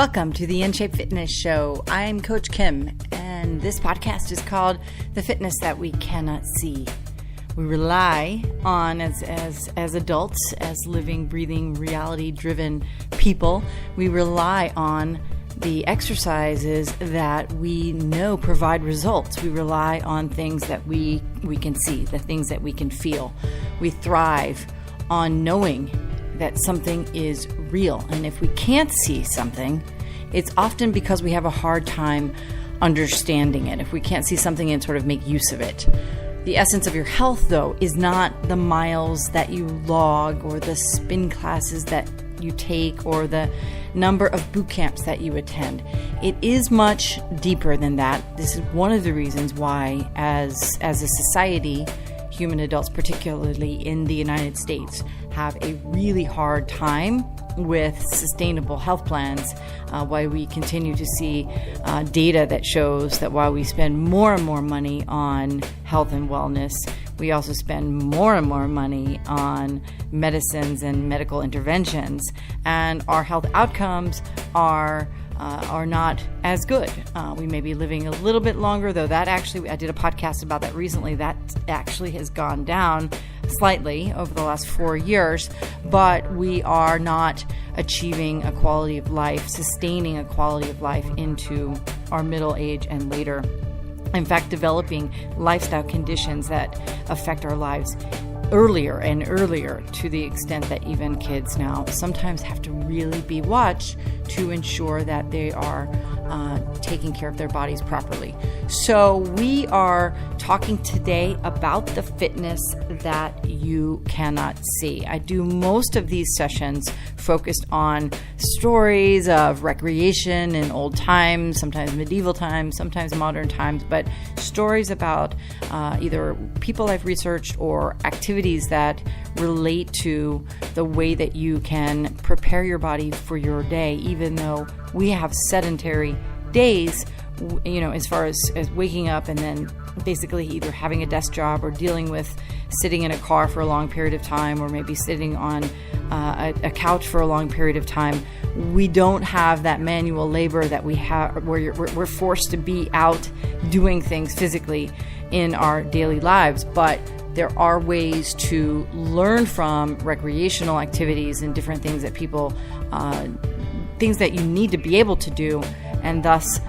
Welcome to the InShape Fitness Show. I'm Coach Kim, and this podcast is called The Fitness That We Cannot See. We rely on, as adults, as living, breathing, reality-driven people, we rely on the exercises that we know provide results. We rely on things that we can see, the things that we can feel. We thrive on knowing that something is real. And if we can't see something, it's often because we have a hard time understanding it. If we can't see something and sort of make use of it. The essence of your health, though, is not the miles that you log or the spin classes that you take or the number of boot camps that you attend. It is much deeper than that. This is one of the reasons why, as a society, human adults, particularly in the United States, have a really hard time with sustainable health plans, why we continue to see data that shows that while we spend more and more money on health and wellness, we also spend more and more money on medicines and medical interventions, and our health outcomes are not as good. We may be living a little bit longer, though that actually, I did a podcast about that recently, that actually has gone down slightly over the last 4 years, but we are not achieving a quality of life, sustaining a quality of life into our middle age and later. In fact, developing lifestyle conditions that affect our lives earlier and earlier, to the extent that even kids now sometimes have to really be watched to ensure that they are taking care of their bodies properly. So we are talking today about the fitness that you cannot see. I do most of these sessions focused on stories of recreation in old times, sometimes medieval times, sometimes modern times, but stories about either people I've researched or activities that relate to the way that you can prepare your body for your day, even though we have sedentary days, as far as waking up and then basically either having a desk job or dealing with sitting in a car for a long period of time, or maybe sitting on a couch for a long period of time. We don't have that manual labor that we have, where we're forced to be out doing things physically in our daily lives. But there are ways to learn from recreational activities and different things that people, things that you need to be able to do, and thus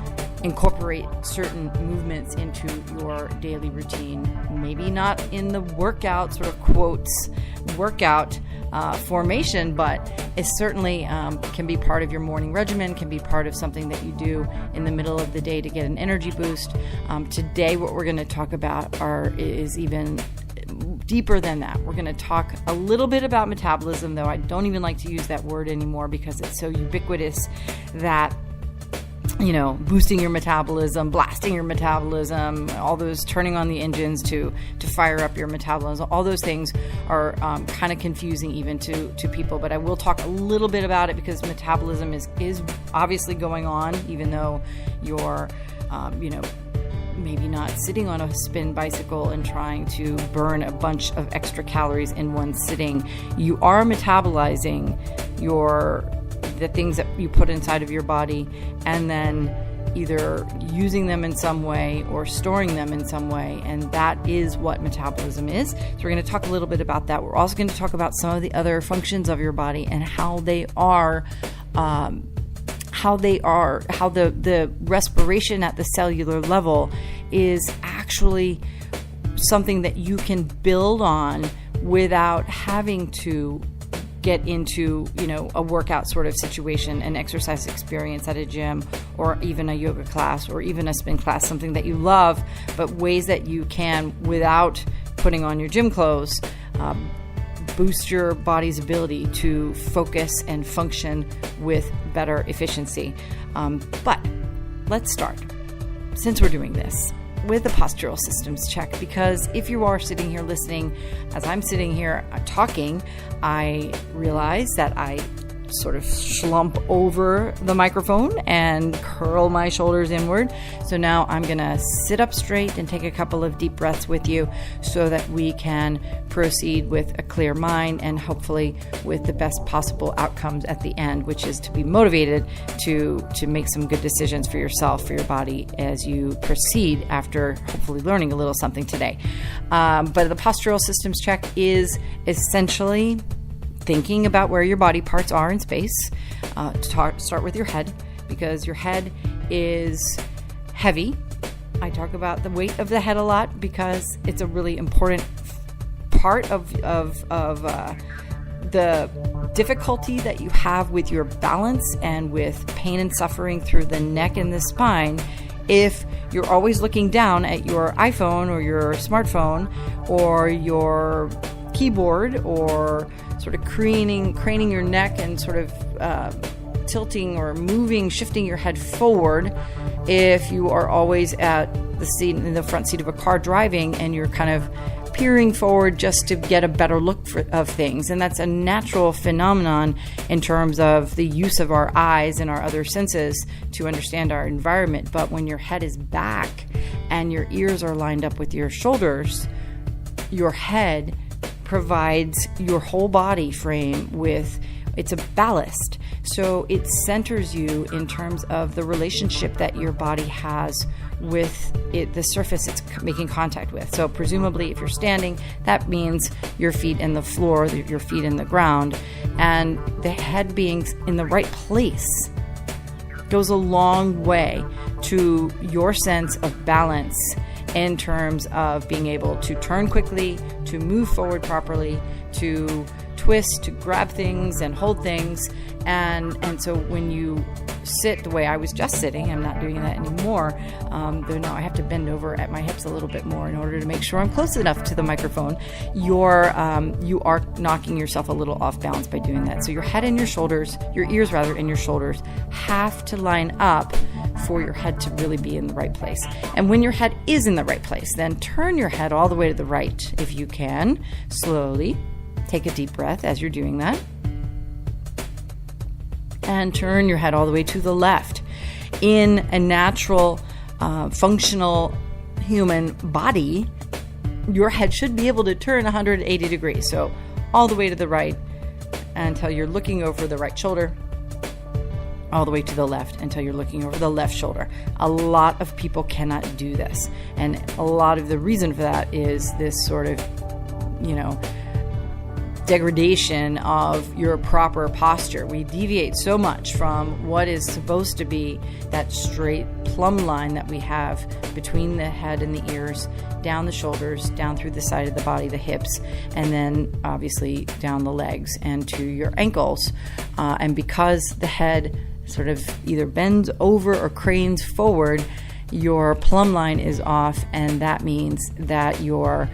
incorporate certain movements into your daily routine. Maybe not in the workout, sort of quotes, workout formation, but it certainly can be part of your morning regimen, can be part of something that you do in the middle of the day to get an energy boost. Today, what we're going to talk about is even deeper than that. We're going to talk a little bit about metabolism, though I don't even like to use that word anymore because it's so ubiquitous that boosting your metabolism, blasting your metabolism, all those turning on the engines to fire up your metabolism, all those things are kind of confusing even to people. But I will talk a little bit about it because metabolism is obviously going on, even though you're, maybe not sitting on a spin bicycle and trying to burn a bunch of extra calories in one sitting. You are metabolizing the things that you put inside of your body, and then either using them in some way or storing them in some way, and that is what metabolism is. So we're going to talk a little bit about that. We're also going to talk about some of the other functions of your body and how the respiration at the cellular level is actually something that you can build on without having to get into, a workout sort of situation, an exercise experience at a gym, or even a yoga class, or even a spin class, something that you love, but ways that you can, without putting on your gym clothes, boost your body's ability to focus and function with better efficiency. But let's start, since we're doing this, with the postural systems check, because if you are sitting here listening, as I'm sitting here talking, I realize that I sort of slump over the microphone and curl my shoulders inward. So now I'm going to sit up straight and take a couple of deep breaths with you so that we can proceed with a clear mind and hopefully with the best possible outcomes at the end, which is to be motivated to make some good decisions for yourself, for your body, as you proceed after hopefully learning a little something today. But the postural systems check is essentially thinking about where your body parts are in space. Start with your head, because your head is heavy. I talk about the weight of the head a lot because it's a really important part of the difficulty that you have with your balance and with pain and suffering through the neck and the spine. If you're always looking down at your iPhone or your smartphone or your keyboard, or sort of craning your neck and sort of tilting or moving, shifting your head forward, if you are always at the seat in the front seat of a car driving and you're kind of peering forward just to get a better look of things. And that's a natural phenomenon in terms of the use of our eyes and our other senses to understand our environment. But when your head is back and your ears are lined up with your shoulders, your head provides your whole body frame with, it's a ballast. So it centers you in terms of the relationship that your body has with the surface it's making contact with. So presumably if you're standing, that means your feet in the floor, your feet in the ground, and the head being in the right place goes a long way to your sense of balance in terms of being able to turn quickly, to move forward properly, to twist, to grab things and hold things. And so when you sit the way I was just sitting, I'm not doing that anymore, though now I have to bend over at my hips a little bit more in order to make sure I'm close enough to the microphone. You are knocking yourself a little off balance by doing that. So your head and your shoulders, your ears rather, and your shoulders have to line up for your head to really be in the right place. And when your head is in the right place, then turn your head all the way to the right if you can, slowly. Take a deep breath as you're doing that. And turn your head all the way to the left. In a natural, functional human body, your head should be able to turn 180 degrees. So all the way to the right until you're looking over the right shoulder, all the way to the left until you're looking over the left shoulder. A lot of people cannot do this. And a lot of the reason for that is this sort of, degradation of your proper posture. We deviate so much from what is supposed to be that straight plumb line that we have between the head and the ears, down the shoulders, down through the side of the body, the hips, and then obviously down the legs and to your ankles. And because the head sort of either bends over or cranes forward, your plumb line is off, and that means that your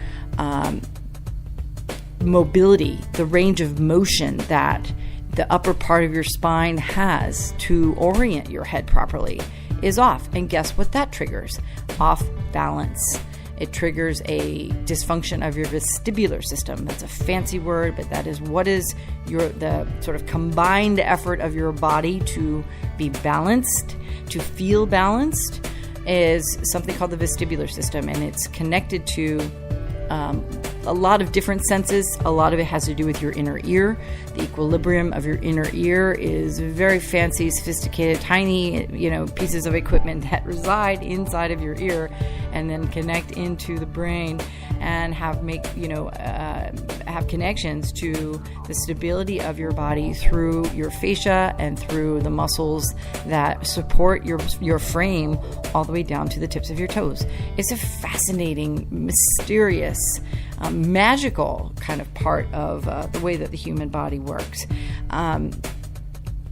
mobility, the range of motion that the upper part of your spine has to orient your head properly is off. And guess what that triggers? Off balance. It triggers a dysfunction of your vestibular system. That's a fancy word, but that is what is the sort of combined effort of your body to be balanced, to feel balanced, is something called the vestibular system, and it's connected to a lot of different senses. A lot of it has to do with your inner ear. The equilibrium of your inner ear is very fancy, sophisticated, tiny, pieces of equipment that reside inside of your ear and then connect into the brain and have connections to the stability of your body through your fascia and through the muscles that support your frame all the way down to the tips of your toes. It's a fascinating, mysterious, magical kind of part of the way that the human body works.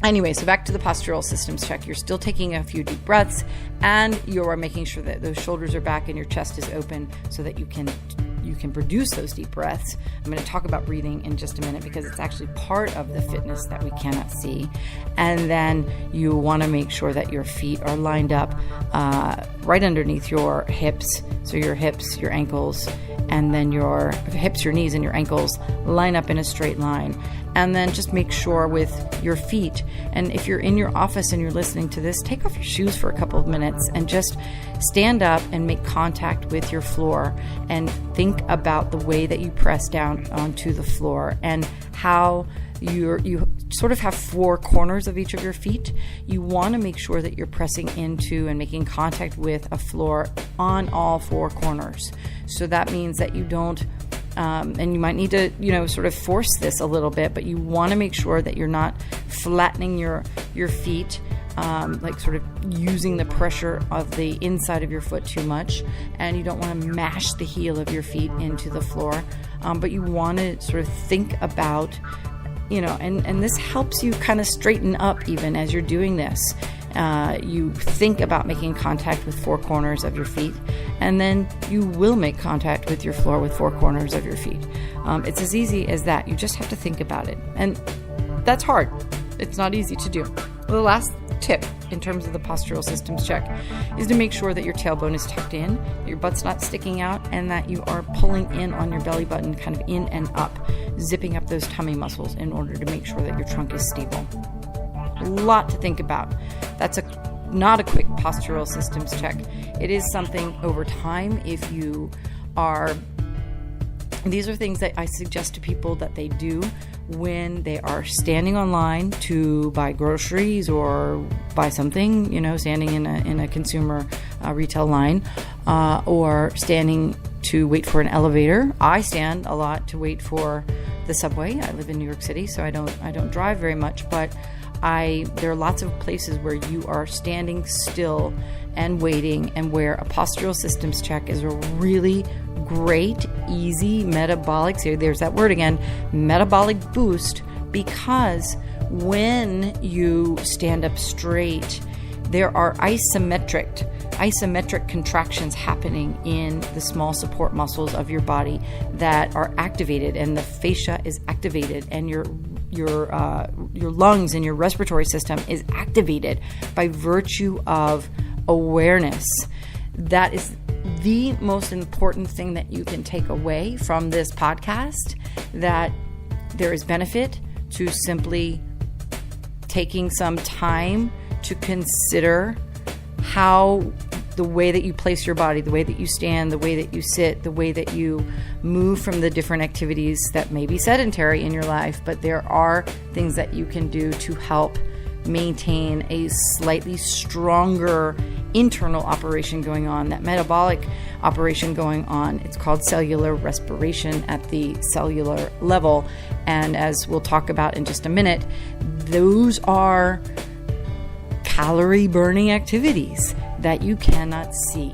Anyway, so back to the postural systems check. You're still taking a few deep breaths, and you're making sure that those shoulders are back and your chest is open so that you can produce those deep breaths. I'm going to talk about breathing in just a minute because it's actually part of the fitness that we cannot see. And then you want to make sure that your feet are lined up right underneath your hips. So your hips, your ankles, and then your hips, your knees, and your ankles line up in a straight line. And then just make sure with your feet. And if you're in your office and you're listening to this, take off your shoes for a couple of minutes and just stand up and make contact with your floor and think about the way that you press down onto the floor and how you sort of have four corners of each of your feet. You want to make sure that you're pressing into and making contact with a floor on all four corners. So that means that you don't and you might need to, sort of force this a little bit, but you want to make sure that you're not flattening your feet, like sort of using the pressure of the inside of your foot too much, and you don't want to mash the heel of your feet into the floor, but you want to sort of think about, and this helps you kind of straighten up even as you're doing this. You think about making contact with four corners of your feet, and then you will make contact with your floor with four corners of your feet. It's as easy as that. You just have to think about it. And that's hard. It's not easy to do. The last tip in terms of the postural systems check is to make sure that your tailbone is tucked in, that your butt's not sticking out, and that you are pulling in on your belly button, kind of in and up, zipping up those tummy muscles in order to make sure that your trunk is stable. A lot to think about. That's not a quick postural systems check. It is something over time. If you are, these are things that I suggest to people that they do when they are standing online to buy groceries or buy something, standing in a consumer retail line, or standing to wait for an elevator. I stand a lot to wait for the subway. I live in New York City, so I don't drive very much, but there are lots of places where you are standing still and waiting, and where a postural systems check is a really great, easy metabolic, so there's that word again, metabolic boost, because when you stand up straight, there are isometric contractions happening in the small support muscles of your body that are activated, and the fascia is activated, and your lungs and your respiratory system is activated by virtue of awareness. That is the most important thing that you can take away from this podcast, that there is benefit to simply taking some time to consider how the way that you place your body, the way that you stand, the way that you sit, the way that you move from the different activities that may be sedentary in your life, but there are things that you can do to help maintain a slightly stronger internal operation going on, that metabolic operation going on. It's called cellular respiration at the cellular level. And as we'll talk about in just a minute, those are calorie burning activities that you cannot see.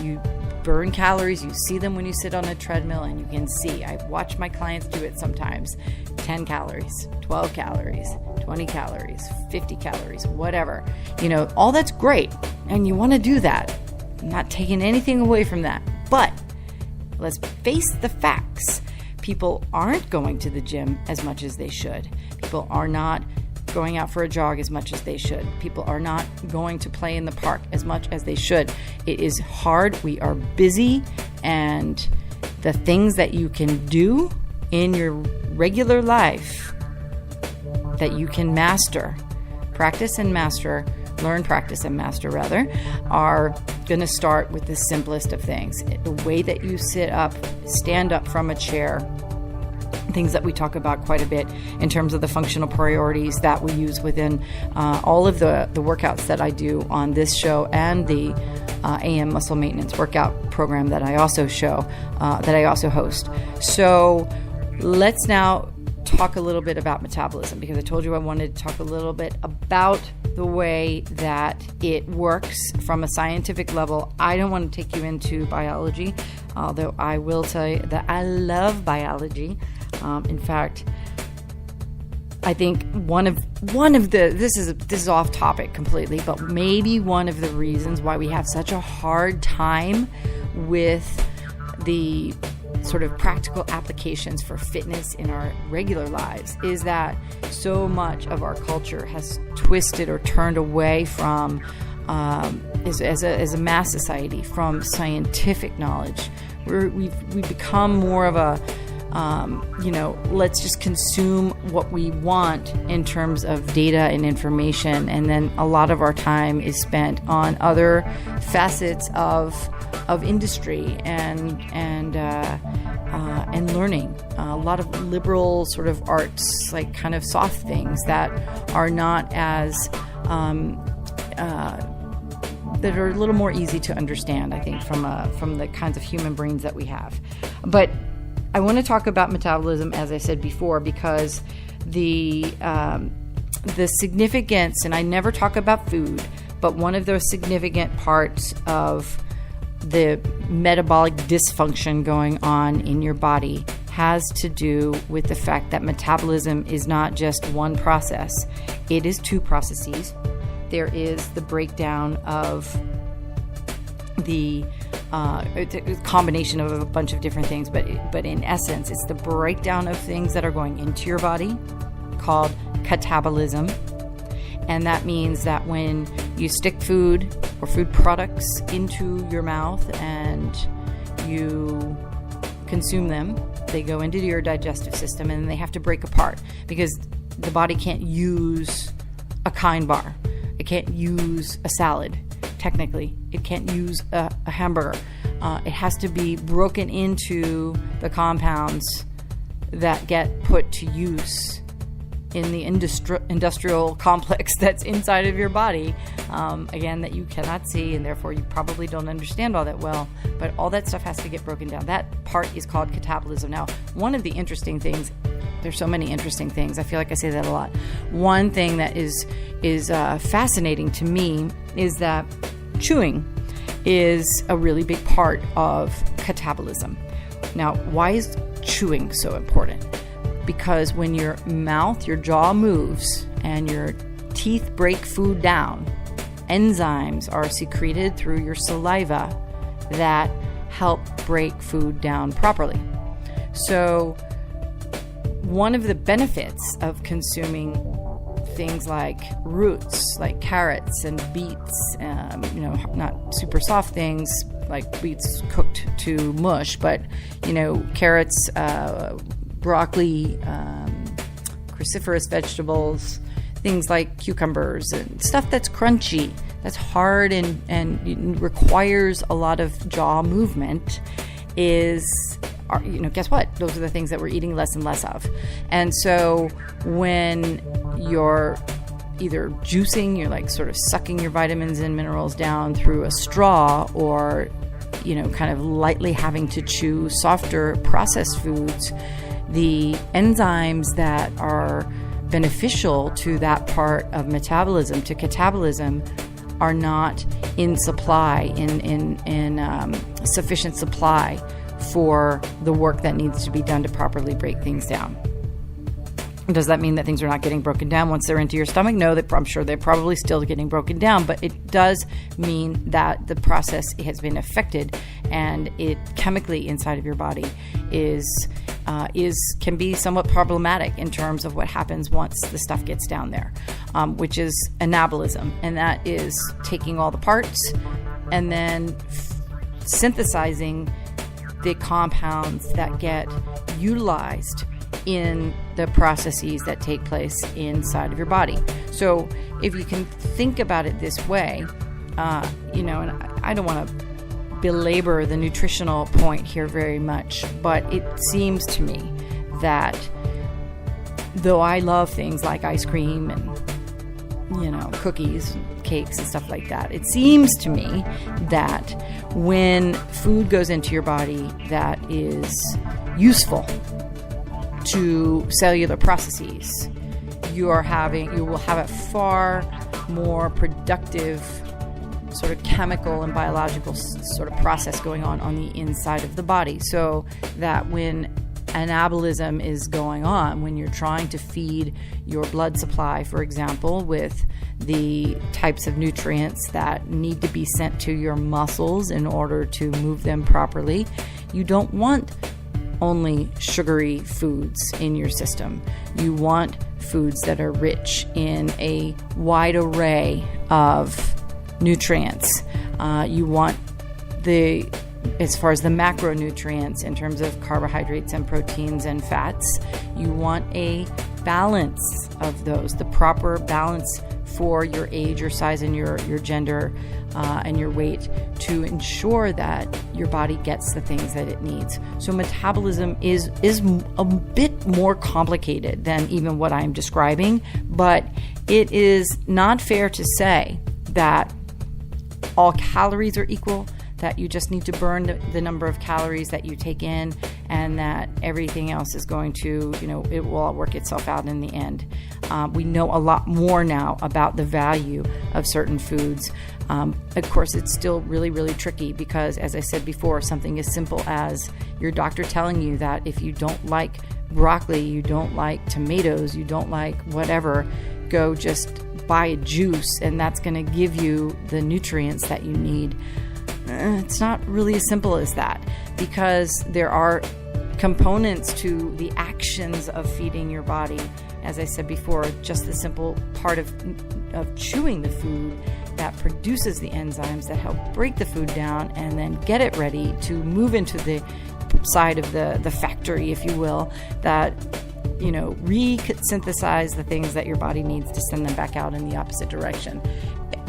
You burn calories, you see them when you sit on a treadmill, and you can see. I watch my clients do it sometimes. 10 calories, 12 calories, 20 calories, 50 calories, whatever. All that's great, and you want to do that. I'm not taking anything away from that. But let's face the facts. People aren't going to the gym as much as they should. People are not going out for a jog as much as they should. People are not going to play in the park as much as they should. It is hard. We are busy, and the things that you can do in your regular life that you can master, practice and master, learn, practice, and master rather, are going to start with the simplest of things. The way that you sit up, stand up from a chair, things that we talk about quite a bit in terms of the functional priorities that we use within all of the workouts that I do on this show, and the AM Muscle Maintenance workout program that I also host. So let's now talk a little bit about metabolism, because I told you I wanted to talk a little bit about the way that it works from a scientific level. I don't want to take you into biology, although I will tell you that I love biology. In fact, I think one of the this is off topic completely, but maybe one of the reasons why we have such a hard time with the sort of practical applications for fitness in our regular lives is that so much of our culture has twisted or turned away from, as a mass society, from scientific knowledge. We've become more of a let's just consume what we want in terms of data and information, and then a lot of our time is spent on other facets of industry and learning. A lot of liberal sort of arts, like kind of soft things that are not as that are a little more easy to understand, I think, from the kinds of human brains that we have. But I want to talk about metabolism, as I said before, because the significance, and I never talk about food, but one of those significant parts of the metabolic dysfunction going on in your body has to do with the fact that metabolism is not just one process. It is two processes. There is the breakdown of the it's a combination of a bunch of different things, but in essence, it's the breakdown of things that are going into your body called catabolism. And that means that when you stick food or food products into your mouth and you consume them, they go into your digestive system and they have to break apart because the body can't use a kind bar. It can't use a salad. Technically, it can't use a hamburger. It has to be broken into the compounds that get put to use in the industrial complex that's inside of your body, again, that you cannot see, and therefore you probably don't understand all that well, but all that stuff has to get broken down. That part is called catabolism. Now, one of the interesting things, there's so many interesting things, I feel like I say that a lot. One thing that is fascinating to me is that chewing is a really big part of catabolism. Now, why is chewing so important? Because when your mouth, your jaw moves and your teeth break food down, enzymes are secreted through your saliva that help break food down properly. So one of the benefits of consuming things like roots, like carrots and beets, not super soft things like beets cooked to mush, but, carrots, broccoli, cruciferous vegetables, things like cucumbers and stuff that's crunchy, that's hard and requires a lot of jaw movement guess what? Those are the things that we're eating less and less of. And so when you're either juicing, you're like sort of sucking your vitamins and minerals down through a straw, or, kind of lightly having to chew softer processed foods, the enzymes that are beneficial to that part of metabolism, to catabolism, are not in supply, in sufficient supply for the work that needs to be done to properly break things down. Does that mean that things are not getting broken down once they're into your stomach? No, I'm sure they're probably still getting broken down, but it does mean that the process has been affected, and it chemically inside of your body can be somewhat problematic in terms of what happens once the stuff gets down there, which is anabolism, and that is taking all the parts and then synthesizing the compounds that get utilized in the processes that take place inside of your body. So if you can think about it this way, and I don't want to belabor the nutritional point here very much, but it seems to me that though I love things like ice cream and, cookies and cakes and stuff like that, it seems to me that when food goes into your body that is useful to cellular processes, you will have a far more productive sort of chemical and biological sort of process going on the inside of the body, so that when anabolism is going on, when you're trying to feed your blood supply, for example, with the types of nutrients that need to be sent to your muscles in order to move them properly, you don't want only sugary foods in your system. You want foods that are rich in a wide array of nutrients. You want the as far as the macronutrients in terms of carbohydrates and proteins and fats. You want a balance of those, the proper balance for your age, your size, and your gender and your weight, to ensure that your body gets the things that it needs. So metabolism is a bit more complicated than even what I'm describing, but it is not fair to say that all calories are equal, that you just need to burn the number of calories that you take in, and that everything else is going to, it will all work itself out in the end. We know a lot more now about the value of certain foods. Of course, it's still really, really tricky because, as I said before, something as simple as your doctor telling you that if you don't like broccoli, you don't like tomatoes, you don't like whatever, go just buy a juice and that's going to give you the nutrients that you need. It's not really as simple as that, because there are components to the actions of feeding your body. As I said before, just the simple part of chewing the food that produces the enzymes that help break the food down and then get it ready to move into the side of the factory, if you will, that re-synthesize the things that your body needs to send them back out in the opposite direction.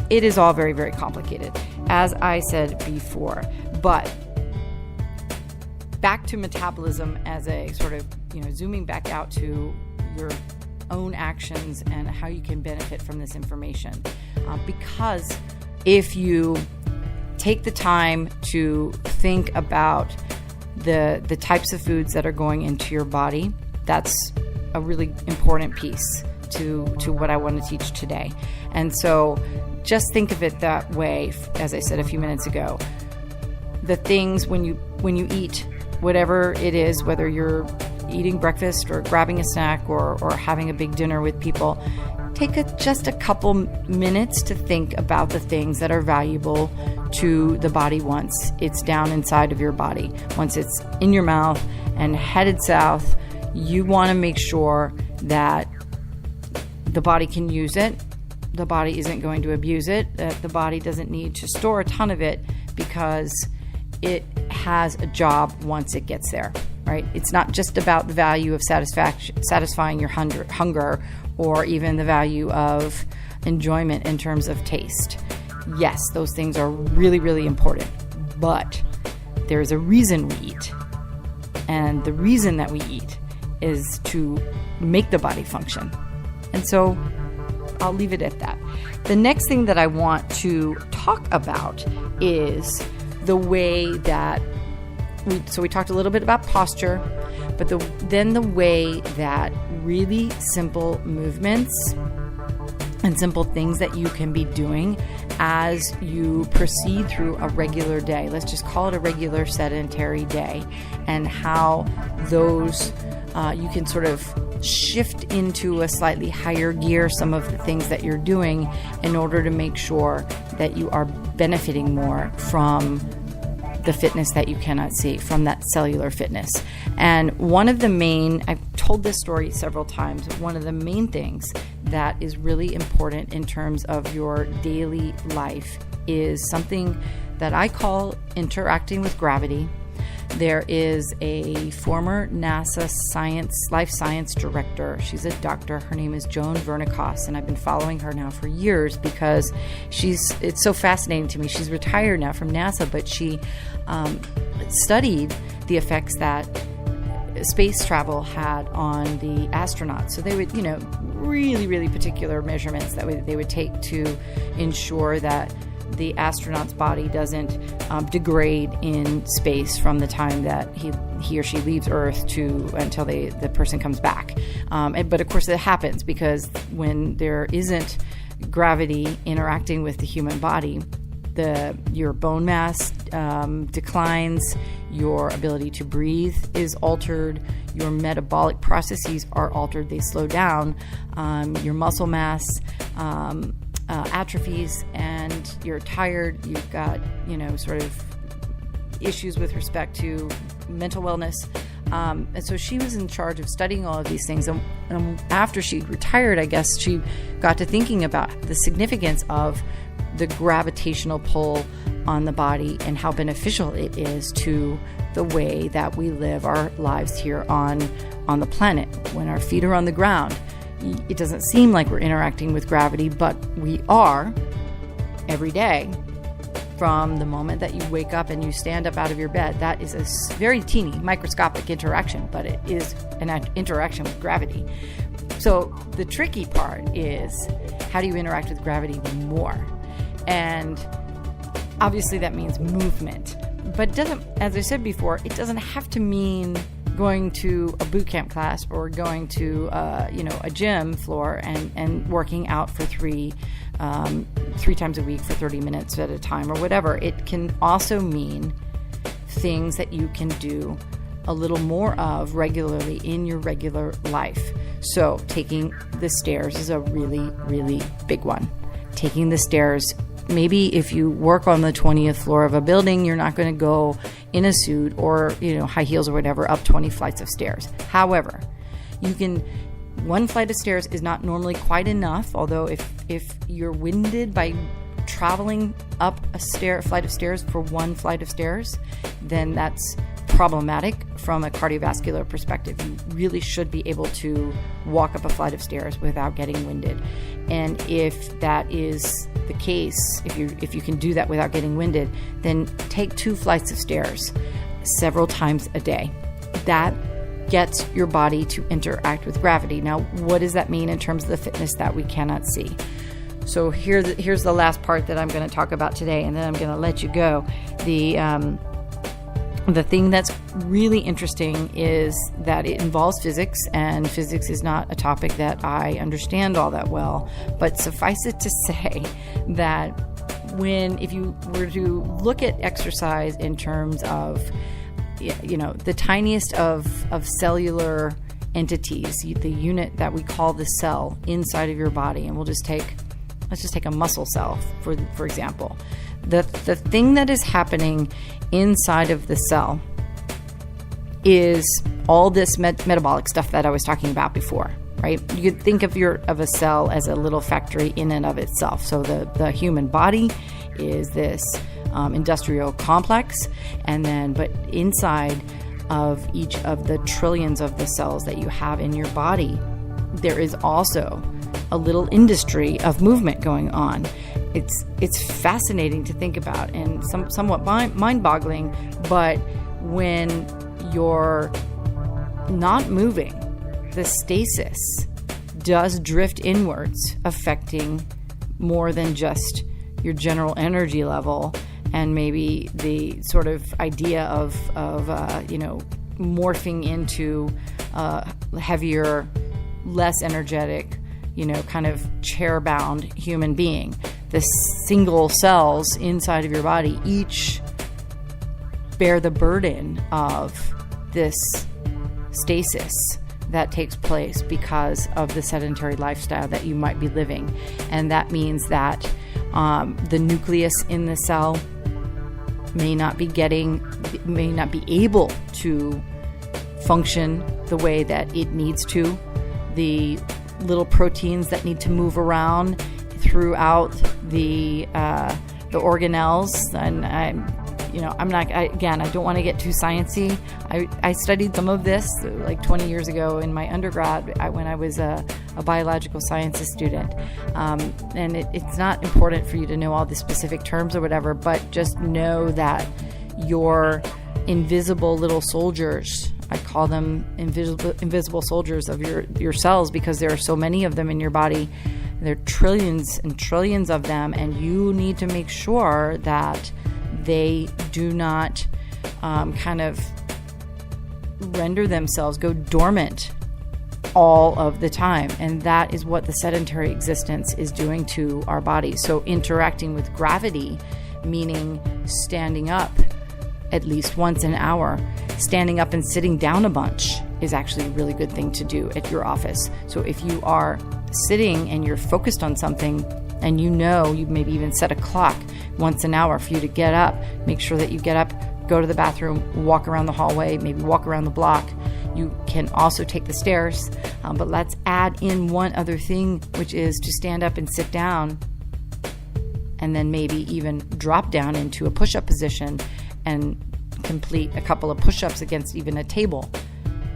It is all very, very complicated, as I said before. But back to metabolism as a sort of, zooming back out to your own actions and how you can benefit from this information. Because if you take the time to think about the types of foods that are going into your body, that's a really important piece to what I want to teach today. And so just think of it that way. As I said a few minutes ago, the things when you eat whatever it is, whether you're eating breakfast or grabbing a snack or having a big dinner with people, take just a couple minutes to think about the things that are valuable to the body once it's down inside of your body. Once it's in your mouth and headed south, you want to make sure that the body can use it. The body isn't going to abuse it. The body doesn't need to store a ton of it because it has a job once it gets there, right? It's not just about the value of satisfying your hunger or even the value of enjoyment in terms of taste. Yes, those things are really, really important, but there's a reason we eat. And the reason that we eat is to make the body function. And so I'll leave it at that. The next thing that I want to talk about is the way that we talked a little bit about posture, but then the way that really simple movements and simple things that you can be doing as you proceed through a regular day, let's just call it a regular sedentary day, and how those you can sort of shift into a slightly higher gear some of the things that you're doing in order to make sure that you are benefiting more from the fitness that you cannot see, from that cellular fitness. And one of the main, I've told this story several times, one of the main things that is really important in terms of your daily life is something that I call interacting with gravity. There is a former NASA life science director. She's a doctor. Her name is Joan Vernikos, and I've been following her now for years because it's so fascinating to me. She's retired now from NASA, but she studied the effects that space travel had on the astronauts. So they would, really, really particular measurements that they would take to ensure that the astronaut's body doesn't degrade in space from the time that he or she leaves Earth until the person comes back. But of course it happens because when there isn't gravity interacting with the human body, your bone mass declines, your ability to breathe is altered, your metabolic processes are altered, they slow down, your muscle mass atrophies, and you're tired, you've got, sort of issues with respect to mental wellness. And so she was in charge of studying all of these things. And after she retired, I guess she got to thinking about the significance of the gravitational pull on the body and how beneficial it is to the way that we live our lives here on the planet. When our feet are on the ground, it doesn't seem like we're interacting with gravity, but we are every day. From the moment that you wake up and you stand up out of your bed, that is a very teeny, microscopic interaction, but it is an interaction with gravity. So the tricky part is, how do you interact with gravity more? And obviously that means movement, but it doesn't, as I said before, it doesn't have to mean going to a boot camp class or going to a gym floor and working out for three times a week for 30 minutes at a time or whatever. It can also mean things that you can do a little more of regularly in your regular life. So taking the stairs is a really, really big one. Taking the stairs, maybe if you work on the 20th floor of a building, you're not going to go in a suit or high heels or whatever up 20 flights of stairs. However, one flight of stairs is not normally quite enough, although if you're winded by traveling up a flight of stairs for one flight of stairs, then that's problematic from a cardiovascular perspective. You really should be able to walk up a flight of stairs without getting winded. And if that is the case, if you can do that without getting winded, then take 2 flights of stairs several times a day. That gets your body to interact with gravity. Now, what does that mean in terms of the fitness that we cannot see? So here's the last part that I'm going to talk about today, and then I'm going to let you go. The thing that's really interesting is that it involves physics, and physics is not a topic that I understand all that well. But suffice it to say that if you were to look at exercise in terms of the tiniest of cellular entities, the unit that we call the cell inside of your body, and let's just take a muscle cell for example. The thing that is happening inside of the cell is all this metabolic stuff that I was talking about before, right? You could think of a cell as a little factory in and of itself. So the human body is this industrial complex, but inside of each of the trillions of the cells that you have in your body, there is also a little industry of movement going on. It's fascinating to think about and somewhat mind-boggling, but when you're not moving, the stasis does drift inwards, affecting more than just your general energy level and maybe the sort of idea of morphing into heavier, less energetic, kind of chair-bound human being. The single cells inside of your body each bear the burden of this stasis that takes place because of the sedentary lifestyle that you might be living. And that means that the nucleus in the cell may not be able to function the way that it needs to. The little proteins that need to move around throughout the organelles, and I don't want to get too sciencey. I studied some of this like 20 years ago in my undergrad when I was a biological sciences student, and it's not important for you to know all the specific terms or whatever, but just know that your invisible little soldiers, I call them invisible soldiers of your cells, because there are so many of them in your body. There are trillions and trillions of them, and you need to make sure that they do not kind of render themselves, go dormant all of the time. And that is what the sedentary existence is doing to our bodies. So interacting with gravity, meaning standing up at least once an hour, standing up and sitting down a bunch, is actually a really good thing to do at your office. So if you are sitting and you're focused on something, and you maybe even set a clock once an hour for you to get up, make sure that you get up, go to the bathroom, walk around the hallway, maybe walk around the block. You can also take the stairs, but let's add in one other thing, which is to stand up and sit down and then maybe even drop down into a push-up position and complete a couple of push-ups against even a table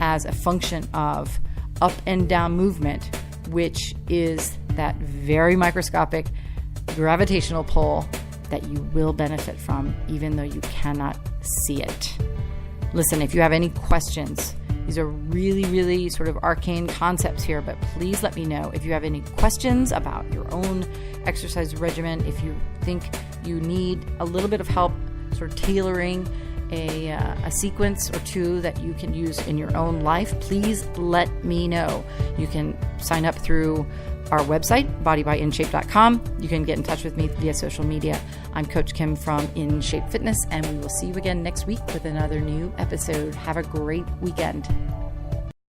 as a function of up and down movement, which is that very microscopic gravitational pull that you will benefit from, even though you cannot see it. Listen, if you have any questions, these are really, really sort of arcane concepts here, but please let me know if you have any questions about your own exercise regimen. If you think you need a little bit of help sort of tailoring a sequence or two that you can use in your own life, please let me know. You can sign up through our website, bodybyInShape.com. You can get in touch with me via social media. I'm Coach Kim from In Shape Fitness, and we will see you again next week with another new episode. Have a great weekend.